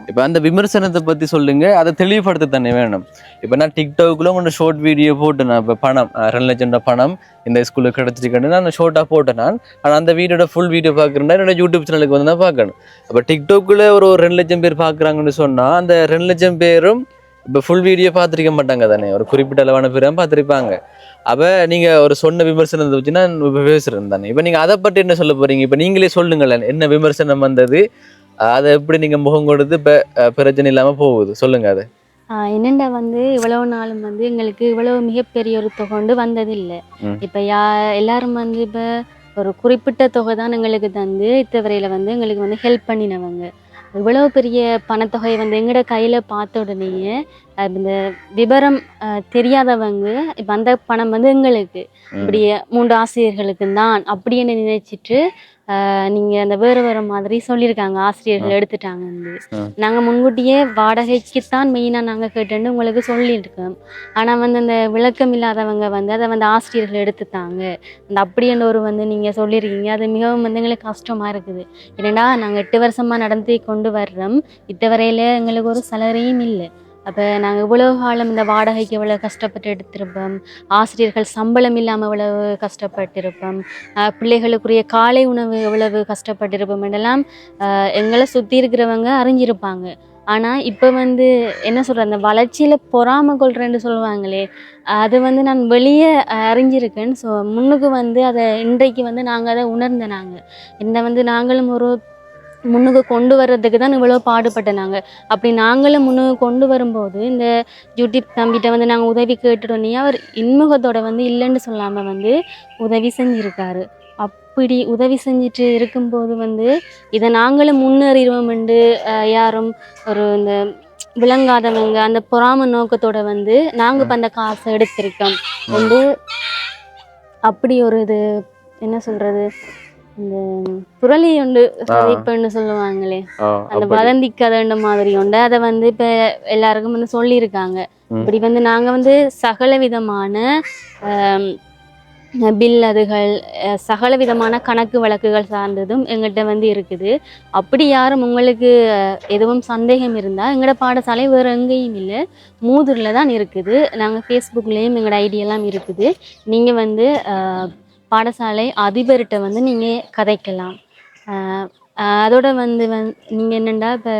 இப்போ அந்த விமர்சனத்தை பற்றி சொல்லுங்க, அதை தெளிவுபடுத்த தானே வேணும். இப்போ நான் டிக்டாக்ல உங்களோட ஷார்ட் வீடியோ போட்டேன். நான் இப்போ பணம் 2 லட்சம் பணம் இந்த ஸ்கூலுக்கு கிடச்சிருக்கேன்னு நான் ஷார்ட்டாக போட்டேன். ஆனால் அந்த வீடியோட ஃபுல் வீடியோ பார்க்குறேன்னா என்னோட யூடியூப் சேனலுக்கு வந்து நான் பார்க்கணும். அப்போ டிக்டாக்ல ஒரு 2 லட்சம் பேர் பார்க்குறாங்கன்னு சொன்னால் அந்த 2 லட்சம் பேரும் இப்போ ஃபுல் வீடியோ பார்த்துருக்க மாட்டாங்க தானே. ஒரு குறிப்பிட்ட அளவான பேர் பார்த்துருப்பாங்க. அப்போ நீங்கள் ஒரு சொன்ன விமர்சனத்தை வச்சு நான் இப்போ பேசுகிறேன் தானே. இப்போ நீங்கள் அதை பற்றி என்ன சொல்ல போகிறீங்க? இப்போ நீங்களே சொல்லுங்களேன், என்ன விமர்சனம் வந்தது, அதை எப்படி நீங்கள் முகம் கொடுத்து இப்போ பிரச்சனை இல்லாமல் போகுது சொல்லுங்கள். அது என்னென்ன வந்து இவ்வளவு நாளும் வந்து எங்களுக்கு இவ்வளவு மிகப்பெரிய ஒரு தொகை வந்ததில்லை. இப்போ எல்லாரும் வந்து இப்போ ஒரு குறிப்பிட்ட தொகை தான் எங்களுக்கு தந்து இத்தவரையில் வந்து எங்களுக்கு வந்து ஹெல்ப் பண்ணினவங்க. இவ்வளவு பெரிய பணத்தொகை வந்து எங்களோட கையில் பார்த்த உடனேயே இந்த விவரம் தெரியாதவங்க இப்போ அந்த பணம் வந்து எங்களுக்கு இப்படி 3 ஆசிரியர்களுக்கு தான் அப்படின்னு நினைச்சிட்டு நீங்கள் அந்த வேறு மாதிரி சொல்லியிருக்காங்க. ஆசிரியர்கள் எடுத்துட்டாங்க. நாங்கள் முன்கூட்டியே வாடகைக்குத்தான் மெயினாக நாங்கள் கேட்டேன்னு உங்களுக்கு சொல்லியிருக்கோம். ஆனால் வந்து அந்த விளக்கம் இல்லாதவங்க வந்து அதை வந்து ஆசிரியர்கள் எடுத்துட்டாங்க அந்த அப்படின்ற ஒரு வந்து நீங்கள் சொல்லியிருக்கீங்க. அது மிகவும் வந்து எங்களுக்கு கஷ்டமாக இருக்குது. ஏன்னா நாங்கள் 8 வருஷமாக நடந்து கொண்டு வர்றோம். இத்தவரையில் எங்களுக்கு ஒரு சலரியும் இல்லை. அப்போ நாங்கள் இவ்வளவு காலம் இந்த வாடகைக்கு எவ்வளோ கஷ்டப்பட்டு எடுத்திருப்போம். ஆசிரியர்கள் சம்பளம் இல்லாமல் எவ்வளவு கஷ்டப்பட்டிருப்போம். பிள்ளைகளுக்குரிய காலை உணவு எவ்வளவு கஷ்டப்பட்டிருப்போம் என்றெல்லாம் எங்களை சுற்றி இருக்கிறவங்க அறிஞ்சிருப்பாங்க. ஆனால் இப்போ வந்து என்ன சொல்கிற அந்த வளர்ச்சியில் பொறாமை கொள்றேன்னு சொல்லுவாங்களே, அது வந்து நான் வெளியே அறிஞ்சிருக்கேன். ஸோ முன்னுக்கு வந்து அதை இன்றைக்கு வந்து நாங்கள் அதை உணர்ந்தேன். நாங்கள் வந்து நாங்களும் ஒரு முன்னுக்கு கொண்டு வர்றதுக்கு தான் இவ்வளோ பாடுபட்ட நாங்கள். அப்படி நாங்களும் முன்னுக்கு கொண்டு வரும்போது இந்த யூடியூப் தம்பிகிட்ட வந்து நாங்கள் உதவி கேட்டுட்டோன்னே அவர் இன்முகத்தோட வந்து இல்லைன்னு சொல்லாமல் வந்து உதவி செஞ்சுருக்காரு. அப்படி உதவி செஞ்சுட்டு இருக்கும்போது வந்து இதை நாங்களும் முன்னேறிடுவோம்ண்டு யாரும் ஒரு இந்த விளங்காதவங்க அந்த பொறாம நோக்கத்தோட வந்து நாங்க இப்ப அந்த காசை எடுத்திருக்கோம் வந்து அப்படி ஒரு இது என்ன சொல்றது இந்த புரளி உண்டு இப்பன்னு சொல்லுவாங்களே அந்த வதந்தி கதைன்ற மாதிரி உண்டு அதை வந்து இப்ப எல்லாருக்கும் வந்து சொல்லியிருக்காங்க. இப்படி வந்து நாங்க வந்து சகல விதமான பில் அதுகள் சகல விதமான கணக்கு வழக்குகள் சார்ந்ததும் எங்கள்கிட்ட வந்து இருக்குது. அப்படி யாரும் உங்களுக்கு எதுவும் சந்தேகம் இருந்தால் எங்களோட பாடசாலை வேறு எங்கேயும் இல்லை, மூதூரில் தான் இருக்குது. நாங்கள் ஃபேஸ்புக்லேயும் எங்களோட ஐடியெல்லாம் இருக்குது. நீங்கள் வந்து பாடசாலை அதிபர்கிட்ட வந்து நீங்கள் கதைக்கலாம். அதோட வந்து நீங்கள் என்னென்னா இப்போ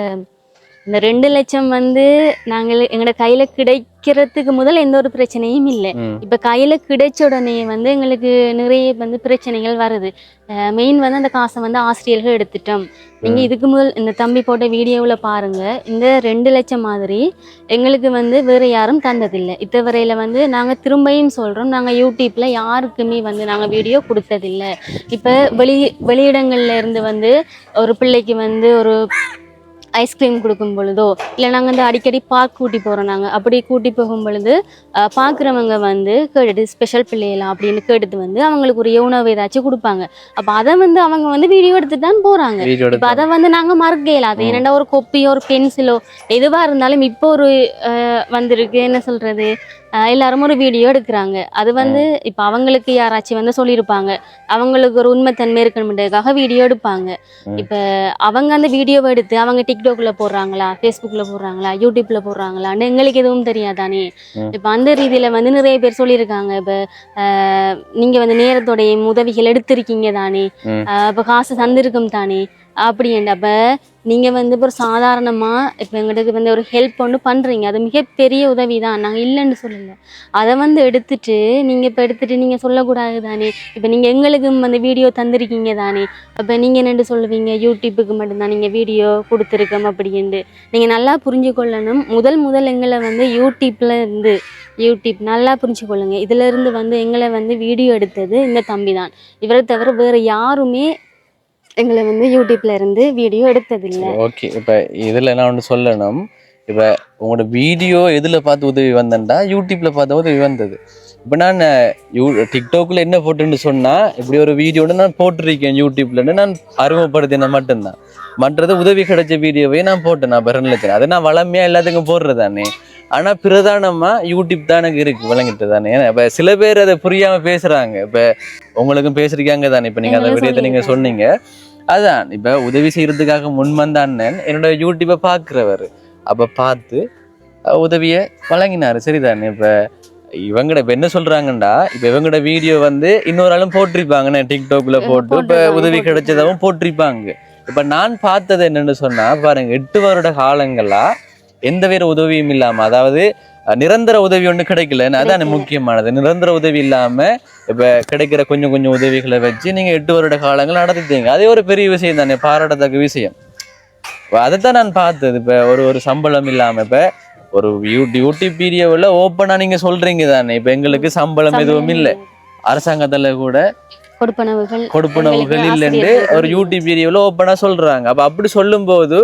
இந்த 2 லட்சம் வந்து நாங்கள் எங்களோட கையில கிடைக்கிறதுக்கு முதல் எந்த ஒரு பிரச்சனையும் இல்லை. இப்ப கையில கிடைச்ச உடனே வந்து எங்களுக்கு நிறைய வந்து பிரச்சனைகள் வருது. மெயின் வந்து அந்த காசை வந்து ஆசிரியர்கள் எடுத்துட்டோம். நீங்க இதுக்கு முதல் இந்த தம்பி போட்ட வீடியோவில் பாருங்க, இந்த 2 லட்சம் மாதிரி எங்களுக்கு வந்து வேற யாரும் தந்ததில்லை. இத்தவரையில வந்து நாங்க திரும்பியும் சொல்றோம், நாங்க யூடியூப்ல யாருக்குமே வந்து நாங்க வீடியோ கொடுத்ததில்லை. இப்ப வெளியிடங்கள்ல இருந்து வந்து ஒரு பிள்ளைக்கு வந்து ஒரு ஐஸ்கிரீம் கொடுக்கும் பொழுதோ இல்லை நாங்கள் வந்து அடிக்கடி பார்க் கூட்டி போகிறோம், நாங்கள் அப்படி கூட்டி போகும் பொழுது பார்க்குறவங்க வந்து கேட்டுட்டு ஸ்பெஷல் பிள்ளைலாம் அப்படின்னு கேட்டுட்டு வந்து அவங்களுக்கு ஒரு உணவு ஏதாச்சும் கொடுப்பாங்க. அப்போ அதை வந்து அவங்க வந்து வீடியோ எடுத்துட்டு தான் போகிறாங்க. இப்போ அதை வந்து நாங்கள் மறக்கல. அது என்னென்னா ஒரு கொப்பியோ ஒரு பென்சிலோ எதுவாக இருந்தாலும் இப்போ ஒரு வந்திருக்கு என்ன சொல்கிறது, எல்லாரும் ஒரு வீடியோ எடுக்கிறாங்க. அது வந்து இப்போ அவங்களுக்கு யாராச்சும் வந்து சொல்லியிருப்பாங்க, அவங்களுக்கு ஒரு உண்மைத்தன்மை இருக்கணுன்றதுக்காக வீடியோ எடுப்பாங்க. இப்போ அவங்க அந்த வீடியோவை எடுத்து அவங்க டிக்டாக்ல போடுறாங்களா, ஃபேஸ்புக்கில் போடுறாங்களா, யூடியூப்ல போடுறாங்களான்னு எங்களுக்கு எதுவும் தெரியாதானே. இப்போ அந்த ரீதியில் வந்து நிறைய பேர் சொல்லியிருக்காங்க, இப்போ நீங்கள் வந்து நேரத்தோடைய உதவிகள் எடுத்திருக்கீங்க தானே, இப்போ காசு தந்திருக்கும் தானே அப்படின்ட்டு. அப்போ நீங்கள் வந்து இப்போ ஒரு சாதாரணமாக இப்போ எங்களுக்கு வந்து ஒரு ஹெல்ப் ஒன்று பண்ணுறீங்க, அது மிகப்பெரிய உதவி தான், நாங்கள் இல்லைன்னு சொல்லலை. அதை வந்து எடுத்துட்டு நீங்கள் இப்போ எடுத்துகிட்டு நீங்கள் சொல்லக்கூடாது தானே. இப்போ நீங்கள் எங்களுக்கும் வந்து வீடியோ தந்திருக்கீங்க தானே, அப்போ நீங்கள் என்னென்று சொல்லுவீங்க யூடியூப்புக்கு மட்டும்தான் நீங்கள் வீடியோ கொடுத்துருக்கோம் அப்படின்ட்டு. நீங்கள் நல்லா புரிஞ்சு கொள்ளணும். முதல் எங்களை வந்து யூடியூப் நல்லா புரிஞ்சு கொள்ளுங்க. இதிலேருந்து வந்து எங்களை வந்து வீடியோ எடுத்தது இந்த தம்பி தான். இவரை தவிர வேறு யாருமே எங்களை வந்து யூடியூப்ல இருந்து வீடியோ எடுத்ததில்லை. ஓகே, இப்போ இதில் நான் ஒன்று சொல்லணும். இப்போ உங்களோட வீடியோ எதில் பார்த்து உதவி வந்தேன்டா, யூடியூப்ல பார்த்து உதவி வந்தது. இப்போ நான் டிக்டாக்ல என்ன போட்டுன்னு சொன்னால், இப்படி ஒரு வீடியோன்னு நான் போட்டிருக்கேன் யூடியூப்லன்னு நான் அறிமுகப்படுத்தின மட்டும்தான். மற்றது உதவி கிடைச்ச வீடியோவே நான் போட்டேன், நான் பிறநிலச்சேன். அதை நான் வளமையாக எல்லாத்துக்கும் போடுறதானே. ஆனால் பிரதானமாக யூடியூப் தான் எனக்கு இருக்கு, விளங்கிட்டு தானே. ஏன்னா இப்போ சில பேர் அதை புரியாமல் பேசுகிறாங்க. இப்போ உங்களுக்கும் பேசுறீங்க தானே. இப்போ நீங்கள் அந்த வீடியோத்தை நீங்கள் சொன்னீங்க, அதான் இப்போ உதவி செய்யறதுக்காக முன் வந்த அண்ணன் என்னோட யூடியூப்பை பார்க்குறவர். அப்போ பார்த்து உதவியை வழங்கினாரு, சரிதானே. இப்போ இவங்கட இப்போ என்ன சொல்றாங்கண்டா, இப்போ இவங்கட வீடியோ வந்து இன்னொரு ஆளும் போட்டிருப்பாங்கண்ணே, டிக்டாக்ல போட்டு இப்போ உதவி கிடைச்சதாகவும் போட்டிருப்பாங்க. இப்போ நான் பார்த்தது என்னன்னு சொன்னா பாருங்க, 8 வருட காலங்களா எந்த வேறு உதவியும் இல்லாம, அதாவது நிரந்தர உதவி ஒன்று கிடைக்கல. அதான் முக்கியமானது. நிரந்தர உதவி இல்லாம இப்ப கிடைக்கிற கொஞ்சம் கொஞ்சம் உதவிகளை வச்சு நீங்க 8 வருட காலங்கள் நடத்திட்டீங்க. அதே ஒரு பெரிய விஷயம் தானே, பாராட்டத்தக்க விஷயம். அதைத்தான் நான் பார்த்தது. இப்ப ஒரு சம்பளம் இல்லாம இப்ப ஒரு யூடியூப் வீடியோவில் ஓப்பனா நீங்க சொல்றீங்க தானே, இப்ப எங்களுக்கு சம்பளம் எதுவும் இல்லை, அரசாங்கத்துல கூட கொடுப்பனவுகள் இல்லைன்னு ஒரு யூடியூப் வீடியோவில் ஓப்பனா சொல்றாங்க. அப்ப அப்படி சொல்லும் போது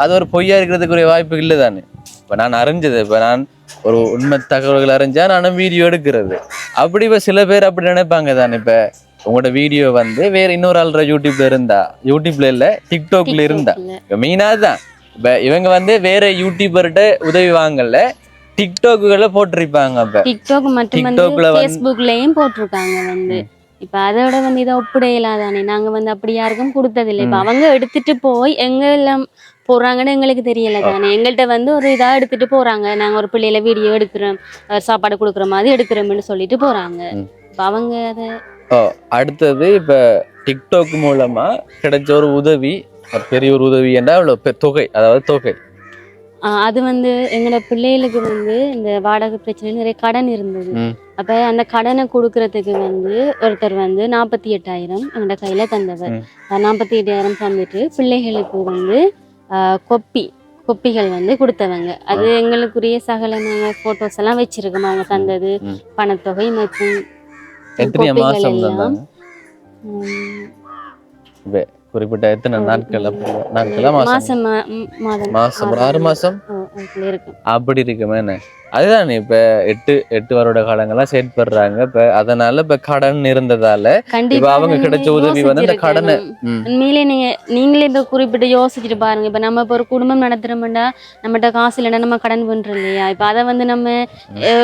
அது ஒரு பொய்யா இருக்கிறதுக்குரிய வாய்ப்பு இல்லை தானே. இப்போ நான் அறிஞ்சது, இப்போ நான் ஒரு உண்மை தகவல்கள் அறிஞ்சா நானும் வீடியோ எடுக்கிறது. அப்படி இப்போ சில பேர் அப்படி நினைப்பாங்க தானே. இப்போ உங்களோட வீடியோ வந்து வேற இன்னொரு ஆள்ற யூடியூப்ல இல்லை டிக்டாக்ல இருந்தா, இப்போ மெயினாக தான் இப்போ இவங்க வந்து வேற யூடியூபர்கிட்ட உதவி வாங்கல, டிக்டாக்குகளை போட்டிருப்பாங்க. அப்போ டிக்டாக் மட்டும் ஃபேஸ்புக்லயும் போட்டிருக்காங்க வந்து. இப்போ அதோட வந்து இதை ஒப்புடையலாதானே, நாங்கள் வந்து அப்படி யாருக்கும் கொடுத்ததில்லை. இப்போ அவங்க எடுத்துட்டு போய் எங்கெல்லாம் போடுறாங்கன்னு எங்களுக்கு தெரியல தானே. எங்கள்கிட்ட வந்து ஒரு இதாக எடுத்துட்டு போறாங்க, நாங்கள் ஒரு பிள்ளையில வீடியோ எடுக்கிறோம், சாப்பாடு கொடுக்குற மாதிரி எடுக்கிறோம்னு சொல்லிட்டு போறாங்க. இப்போ அவங்க அதை அடுத்தது இப்போ டிக்டாக் மூலமா கிடைச்ச ஒரு உதவி, பெரிய ஒரு உதவி என்றால் அவ்வளோ தொகை, அதாவது தொகை அது வந்து எங்களோட பிள்ளைகளுக்கு வந்து இந்த வாடகை பிரச்சனை நிறைய கடன் இருந்தது. அப்ப அந்த கடனை கொடுக்கறதுக்கு வந்து ஒருத்தர் வந்து 48,000 எங்களோட கையில தந்தவர். 48,000 தந்துட்டு பிள்ளைகளுக்கு வந்து கொப்பிகள் வந்து கொடுத்தவங்க. அது எங்களுக்குரிய சகல நாங்க போட்டோஸ் எல்லாம் வச்சிருக்கோம். அவங்க தந்தது பணத்தொகை மற்றும் குறிப்பிட்ட எத்தனை நாட்கள்? மாசம் 6 மாசம் அதுக்குள்ள இருக்கும். அப்படி இருக்குமே என்ன அதுதான் இப்ப 8 வருட காலங்கள்லாம் செயற்படுறாங்க. இப்ப அதனால இப்ப கடன் இருந்ததால இப்ப கண்டிப்பா அவங்க நீங்க கிடைச்ச உதவி வந்து அந்த கடனை யோசிச்சிருக்கணும். உண்மையிலே நீங்களே இப்ப குறிப்பிட்டு யோசிச்சுட்டு பாருங்க. இப்ப நம்ம இப்ப ஒரு குடும்பம் நடத்துறோம்னா நம்மகிட்ட காசு இல்லைன்னா நம்ம கடன் பண்றோம் இல்லையா? இப்ப அதை வந்து நம்ம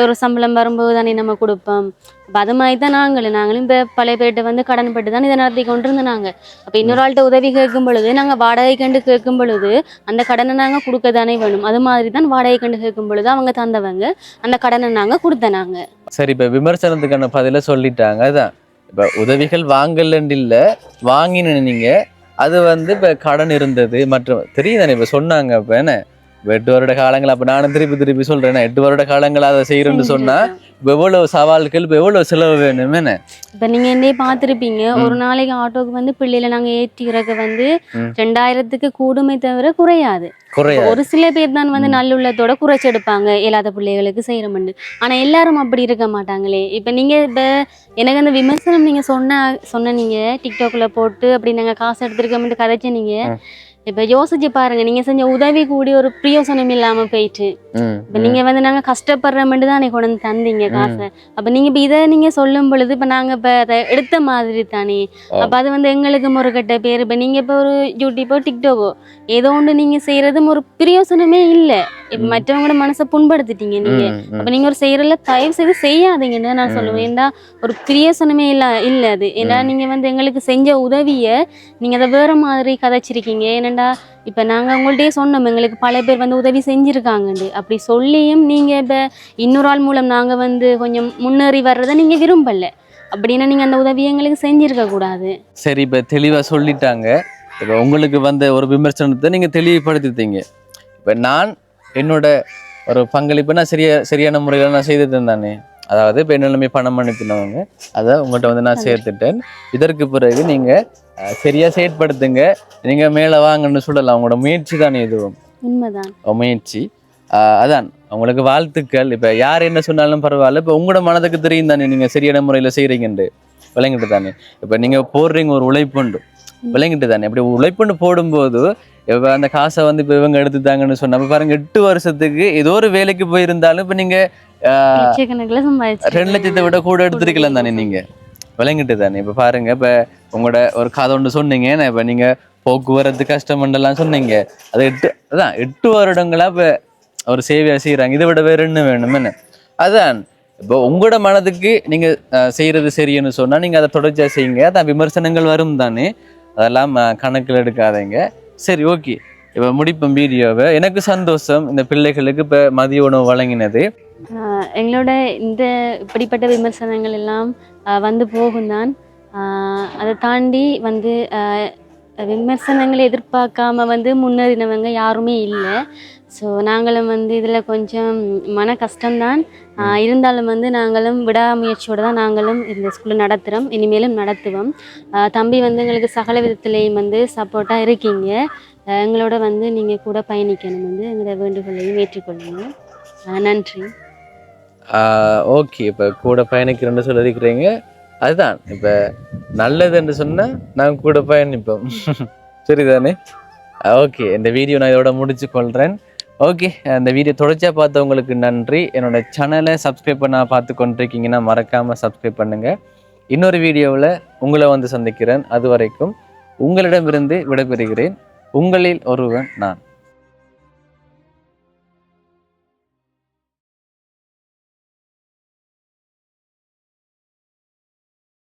ஒரு சம்பளம் வரும்போது தானே நம்ம கொடுப்போம். அப்ப அது மாதிரி தான் நாங்களும் இப்ப பழைய பேர்கிட்ட வந்து கடன் பட்டு தான் இதை நடத்தி கொண்டு இருந்தாங்க. அப்ப இன்னொரு ஆள்கிட்ட உதவி கேட்கும் பொழுது நாங்க வாடகை கண்டு கேட்கும் பொழுது அந்த கடனை நாங்க கொடுக்க தானே வேணும். அது மாதிரி தான் வாடகை கண்டு கேட்கும் பொழுது அவங்க தந்தவங்க அந்த கடனை நாங்க கொடுத்தனாங்க. சரி இப்ப விமர்சனத்துக்கான பதில சொல்லிட்டாங்க. அதான் இப்ப உதவிகள் வாங்கலன்னு இல்ல வாங்கின நீங்க அது வந்து இப்ப கடன் இருந்தது மற்றும் தெரியுதானே இப்ப சொன்னாங்க. இப்ப என்ன 8 வருட காலங்கள் அப்ப நானும் திருப்பி சொல்றேன் 8 வருட காலங்கள் அதை செய்யறேன்னு சொன்னா இப்ப எவ்வளவு சவால்கள் இப்ப எவ்வளவு செலவு வேணும் என்ன இப்ப நீங்க என்னே பாத்திருப்பீங்க ஒரு நாளைக்கு ஆட்டோக்கு வந்து பிள்ளையில நாங்க ஏற்றி இறக்க வந்து 2000க்கு கூடுமே தவிர குறையாது. ஒரு சில பேர் தான் வந்து நல்லுள்ளத்தோட குறைச்சு எடுப்பாங்க இயலாத பிள்ளைகளுக்கு செய்யறோம்னு. ஆனா எல்லாரும் அப்படி இருக்க மாட்டாங்களே. இப்ப நீங்க இப்ப எனக்கு அந்த விமர்சனம் நீங்க சொன்ன நீங்க டிக்டாக்ல போட்டு அப்படி நாங்க காசு எடுத்திருக்கோம்னு கதைச்சு நீங்க இப்ப யோசிச்சு பாருங்க. நீங்க செஞ்ச உதவி கூடி ஒரு பிரயோசனம் இல்லாம போயிட்டு இப்ப நீங்க வந்து நாங்க கஷ்டப்படுறோம்னு தான் கொண்டு வந்து தந்தீங்க காசை. அப்ப நீங்க இப்ப இதை நீங்க சொல்லும் பொழுது இப்ப நாங்க இப்ப அதை எடுத்த மாதிரி தானே. அப்ப அது வந்து எங்களுக்கு ஒரு கெட்ட பேர். இப்ப நீங்க இப்ப ஒரு யூடியூபோ டிக்டாக்கோ ஏதோ ஒன்று நீங்க செய்யறதும் ஒரு பிரயோசனமே இல்லை. இப்ப மற்றவங்களோட மனசை புண்படுத்திட்டீங்க நீங்க. அப்ப நீங்க ஒரு செய்யறதுல தயவு செய்து செய்யாதீங்கன்னு நான் சொல்லுவேன். ஏண்டா ஒரு பிரயோசனமே இல்ல அது. ஏன்னா நீங்க வந்து எங்களுக்கு செஞ்ச உதவிய நீங்க அதை வேற மாதிரி கதைச்சிருக்கீங்க. ஏனண்டா இப்ப நாங்க உங்கள்ட்டே சொன்னோம் எங்களுக்கு பல பேர் வந்து உதவி செஞ்சிருக்காங்கண்டு. அப்படி சொல்லியும் நீங்க இப்ப இன்னொரு ஆள் மூலம் நாங்க வந்து கொஞ்சம் முன்னேறி வர்றதை நீங்க விரும்பல. அப்படின்னா நீங்க அந்த உதவியை எங்களுக்கு செஞ்சிருக்க கூடாது. சரி இப்ப தெளிவா சொல்லிட்டாங்க. இப்ப உங்களுக்கு வந்த ஒரு விமர்சனத்தை நீங்க தெளிவுபடுத்திட்டீங்க. இப்ப நான் என்னோட ஒரு பங்களிப்பு நான் சரியான முறையில் நான் செய்துட்டேன் தானே. அதாவது இப்போ என்னெல்லாமே பணம் அனுப்பினவங்க அதை உங்கள்கிட்ட வந்து நான் சேர்த்துட்டேன். இதற்கு பிறகு நீங்க சரியா செயற்படுத்துங்க. நீங்க மேல வாங்கன்னு சொல்லலாம். உங்களோட முயற்சி தானே எதுவும் உண்மைதான் முயற்சி. அதான் உங்களுக்கு வாழ்த்துக்கள். இப்ப யார் என்ன சொன்னாலும் பரவாயில்ல. இப்ப உங்களோட மனதுக்கு தெரியும் தானே நீங்க சரியான முறையில செய்யறீங்கன்னு விளங்கிட்டு தானே. இப்ப நீங்க போடுறீங்க ஒரு உழைப்புண்டு விளங்கிட்டு தானே. அப்படி உழைப்புண்டு போடும்போது இப்ப அந்த காசை வந்து இப்ப இவங்க எடுத்துட்டாங்கன்னு சொன்ன பாருங்க 8 வருஷத்துக்கு ஏதோ ஒரு வேலைக்கு போயிருந்தாலும் இப்ப நீங்க 2 லட்சத்தை விட கூட எடுத்திருக்கலாம் தானே நீங்க விளங்கிட்டு தானே. இப்ப பாருங்க இப்ப உங்களோட ஒரு கதை ஒன்று சொன்னீங்க. இப்ப நீங்க போக்குவரத்து கஷ்டமண்டெல்லாம் சொன்னீங்க. அது 8 வருடங்களா இப்ப ஒரு சேவையா செய்யறாங்க. இதை விட வேற என்ன வேணும் என்ன. அதான் இப்போ உங்களோட மனதுக்கு நீங்க செய்யறது சரின்னு சொன்னா நீங்க அதை தொடர்ச்சியா செய்யுங்க. அதான் விமர்சனங்கள் வரும் தானே. அதெல்லாம் கணக்கில் எடுக்காதீங்க. சரி ஓகே இப்ப முடிப்போம் வீடியோவை. எனக்கு சந்தோஷம் இந்த பிள்ளைகளுக்கு இப்ப மதிய உணவு வழங்கினது. எங்களோட இந்த இப்படிப்பட்ட விமர்சனங்கள் எல்லாம் வந்து போகும் தான். அதை தாண்டி வந்து விமர்சனங்களை எதிர்பார்க்காம வந்து முன்னேறினவங்க யாருமே இல்லை. ஸோ நாங்களும் வந்து இதில் கொஞ்சம் மன கஷ்டம்தான். இருந்தாலும் வந்து நாங்களும் விடாமுயற்சியோடு தான் நாங்களும் இந்த ஸ்கூலில் நடத்துகிறோம். இனிமேலும் நடத்துவோம். தம்பி வந்து எங்களுக்கு சகல விதத்துலேயும் வந்து சப்போர்ட்டாக இருக்கீங்க. எங்களோட வந்து நீங்கள் கூட பயணிக்கணும் வந்து எங்களோட வேண்டுகோளையும் ஏற்றுக்கொள்ளுங்க. நன்றி. ஓகே இப்போ கூட பயணிக்கிறேன்னு சொல்லியிருக்கிறீங்க. அதுதான் இப்போ நல்லதுன்னு சொன்னால் நாங்கள் கூட பயணிப்போம். சரிதானே. ஓகே இந்த வீடியோ நான் இதோட முடிச்சு கொள்கிறேன். ஓகே அந்த வீடியோ தொடர்ச்சியாக பார்த்தவங்களுக்கு நன்றி. என்னோட சேனலை சப்ஸ்கிரைப் பண்ண பார்த்து கொண்டிருக்கீங்கன்னா மறக்காமல் சப்ஸ்கிரைப் பண்ணுங்கள். இன்னொரு வீடியோவில் உங்களை வந்து சந்திக்கிறேன். அது வரைக்கும் உங்களிடமிருந்து விடைபெறுகிறேன். உங்களில் ஒருவன் நான்.